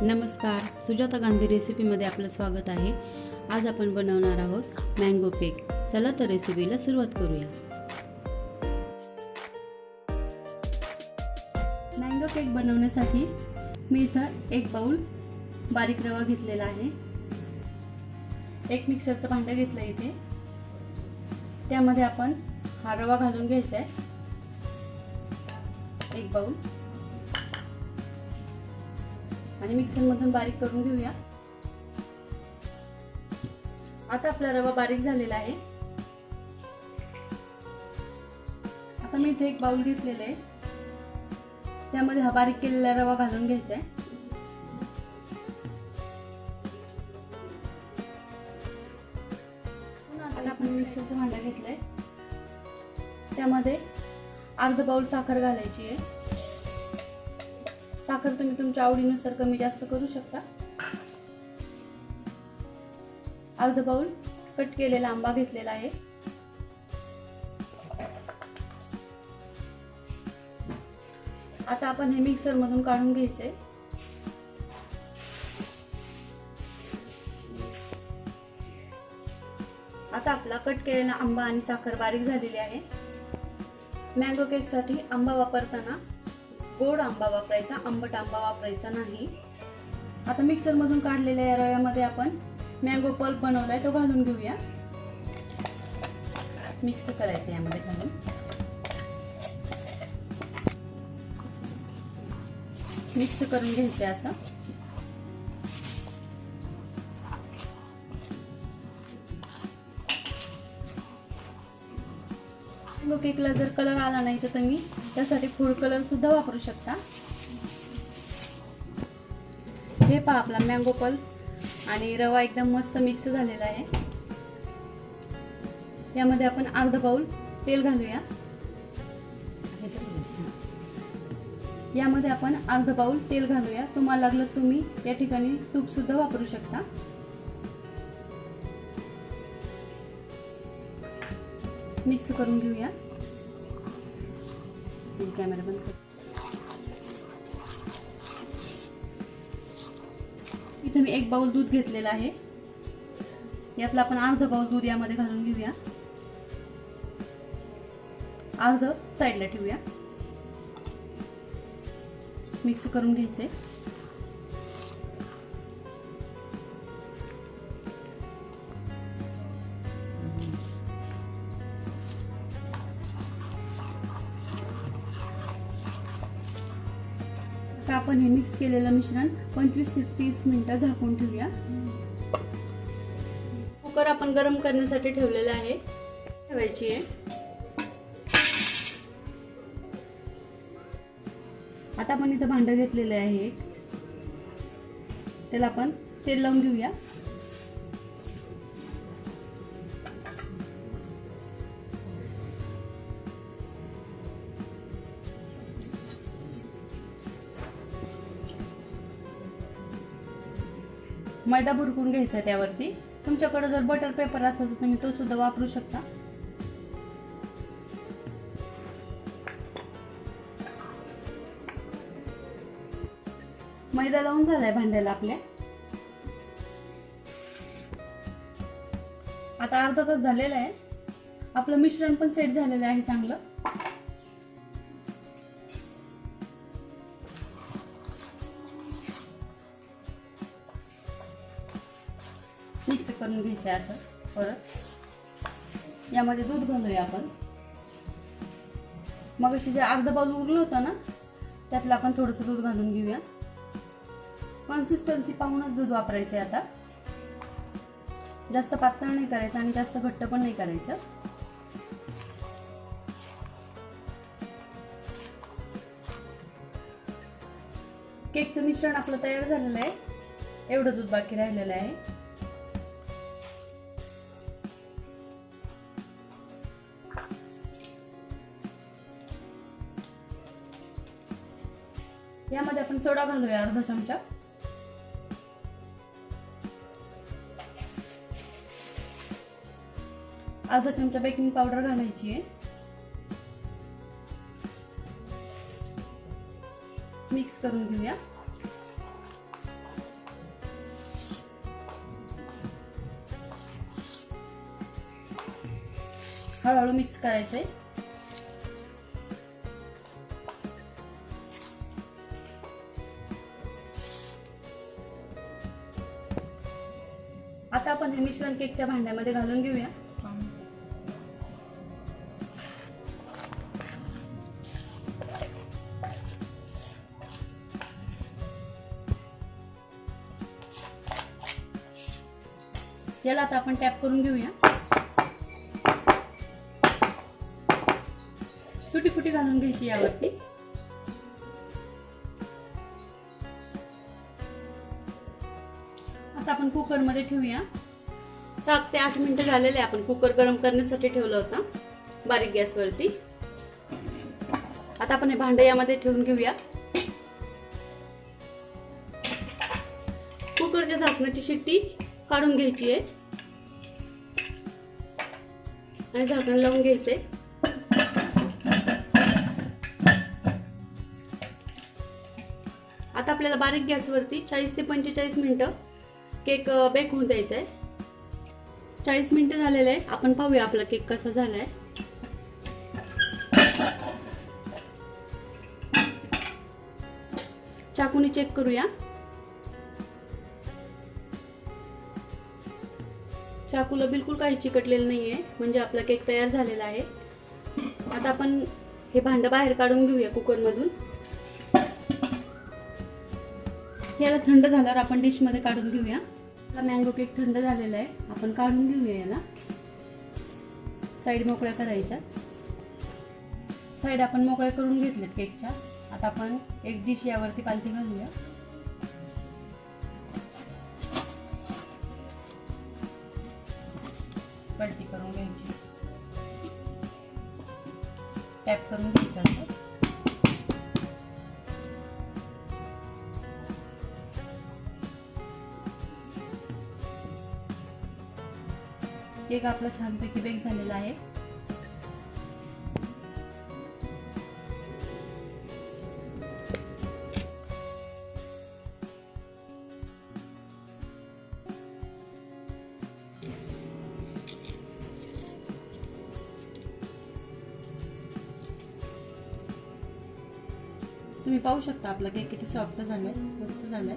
नमस्कार, सुजाता गांधी रेसिपीमध्ये आपलं स्वागत आहे। आज आपण बनवणार आहोत मँगो केक। चला तर रेसिपीला सुरुवात करूया। मँगो केक बनवण्यासाठी मी इथं एक बाउल बारीक रवा घेतलेला आहे। एक मिक्सरचं भांडं घेतलं इथे, त्यामध्ये आपण हा रवा घालून घ्यायचा आहे। एक बाउल आणि मिक्सर मधून बारीक करून घेऊया। आता आपला रवा बारीक झालेला आहे। आता मी इथे एक बाउल घेतलेला आहे, त्यामध्ये हा बारीक केलेला रवा घालून घ्यायचा आहे। आता आपण मिक्सरचं भांडं घेतलंय, त्यामध्ये अर्धा बाउल साखर घालायची आहे। साखर तुम्ही तुमच्या आवडीनुसार कमी जास्त करू शकता। अर्धा बाउल कट केलेला आंबा घेतलेला आहे। आता आपण हे मिक्सर मधून काढून घ्यायचे। आता आपला कट केलेला आंबा आणि साखर बारीक झालेली आहे। मँगो केक साठी आंबा वापरताना गोड आंबा वापरायचा, आंबट आंबा वापरायचा नाही। आता मिक्सर मधून काढलेल्या या रव्यामध्ये आपण मँगो पल्प बनवलाय तो घालून घेऊया। मिक्स करायचं यामध्ये घालून। मिक्स करून घ्यायचं असं। मँगो केकला जर कलर आला नाही तर तुम्ही त्यासाठी फूड कलर सुद्धा वापरू शकता। हे पहा, आपला मँगो पल्प आणि रवा एकदम मस्त मिक्स झालेला आहे। यामध्ये आपण अर्धा बाउल तेल घालूया। यामध्ये आपण अर्धा बाउल तेल घालूया। तुम्हाला लागलं तुम्ही या ठिकाणी तूप सुद्धा वापरू शकता। मिक्स करून घेऊया। कॅमेरा बंद कर। इथे मी एक बाउल दूध घेतलेला आहे, यातला आपण अर्धा बाउल दूध यामध्ये घालून घेऊया। अर्ध साईडला ठेवूया। मिक्स करून घ्यायचे। आपण हे मिक्स केलेलं मिश्रण 25 ते 30 मिनिटं झाकून ठेवूया। कुकर आपण गरम करण्यासाठी ठेवलेला आहे, ठेवायची आहे। आता आपण इथं भांडं घेतलेलं आहे, त्याला आपण तेल लावून घेऊया। मैदा भुरकून घ्यायचा त्यावरती। तुमच्याकडे जर बटर पेपर असेल तर तुम्ही तो सुद्धा वापरू शकता। मैदा लावून झालाय भांड्याला आपल्या। आता अर्धा तास झालेला आहे, आपलं मिश्रण पण सेट झालेलं आहे चांगलं। मिक्स करून घ्यायचं असं। परत यामध्ये दूध घालूया आपण। मग अशी जे अर्धा बाउल उरलं होतं ना, त्यातलं आपण थोडंसं दूध घालून घेऊया। कन्सिस्टन्सी पाहूनच दूध वापरायचं आता। जास्त पातळ नाही करायचं आणि जास्त घट्ट पण नाही करायचं। केकचं मिश्रण आपलं तयार झालेलं आहे, एवढं दूध बाकी राहिलेलं आहे। यामध्ये आपण सोडा घालूया अर्धा चमचा। अर्धा चमचा बेकिंग पावडर घालायची आहे। मिक्स करून घेऊया। हळूहळू मिक्स करायचंय. आता आपण हे मिश्रण केकच्या भांड्यामध्ये घालून घेऊया. याला आता आपण टॅप करून घेऊया. तुटी फुटी घालून घ्यायची यावरती. आता आपण कुकर मध्ये ठेवूया. 7 ते 8 मिनिटं झालेले. आपण कुकर गरम करण्यासाठी ठेवला होता बारीक गॅसवरती. आता आपण हे भांडं यामध्ये ठेवून घेऊया. कुकरच्या झाकणाची शिट्टी काढून घ्यायची आहे आणि झाकण लावून घ्यायचंय. आता आपल्याला बारीक गॅसवरती 40 ते 45 मिनिटं केक बेक होऊन द्यायचा आहे. 40 मिनिटं झालेले आहे. आपण पाहूया आपला केक कसा झालाय. चाकूने चेक करूया. चाकूला बिलकुल काही चिकटलेलं नाहीये, म्हणजे आपला केक तयार झालेला आहे. आता आपण हे भांडं बाहेर काढून घेऊया कुकर मधून. याला थंड झाल्यावर आपण डिश मध्ये काढून घेऊया. आपला मँगो केक थंड झालेला आहे. आपण काढून घेऊया याला. साईड मोकळ्या करायच्या. साईड आपण मोकळ्या करून घेतल्यात केकच्या. आता आपण एक डिश यावरती पालथी घालूया. पलटी करून घ्यायची. टॅप करून घ्यायचं असं. केक आपला छानपैकी बेक झालेला आहे. तुम्ही पाहू शकता आपला केक किती सॉफ्ट झालाय, मस्त झालाय.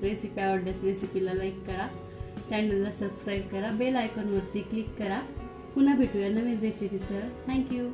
रेसिपी आवडल्यास रेसिपीला लाईक करा, चॅनलला सबस्क्राईब करा, बेल आयकॉनवरती क्लिक करा. पुन्हा भेटूया नवीन रेसिपीसह. थँक्यू.